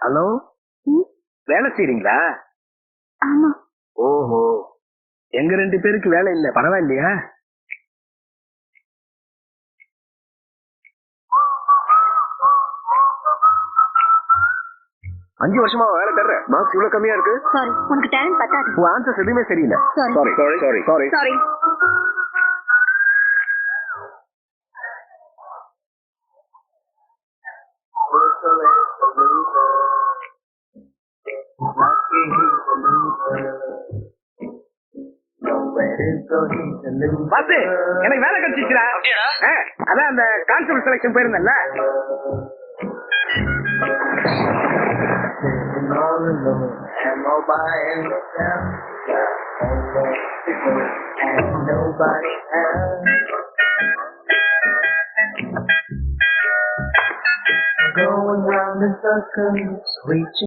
Hello, வேலை செய்றீங்களா? ஆமா. ஓஹோ, எங்க 2 பேருக்கு வேலை இல்ல, பரவாயில்லையா? அஞ்சு வருஷமா வேலை தர்ற, மார்க்ஸ் இவ்வளவு கம்மியா இருக்கு. சாரி, உனக்கு டேலண்ட் பத்தாது. உன் ஆன்சர்ஸ் எதுவுமே சரியில்லை. Sorry. Sorry sorry sorry sorry sorry. பாத்து, எனக்கு வேலை கிடைச்சிச்சுடா. அதான் அந்த கான்ஸ்டபிள் செலக்ஷன் போயிருந்தேன்ல. Going round in circles, reaching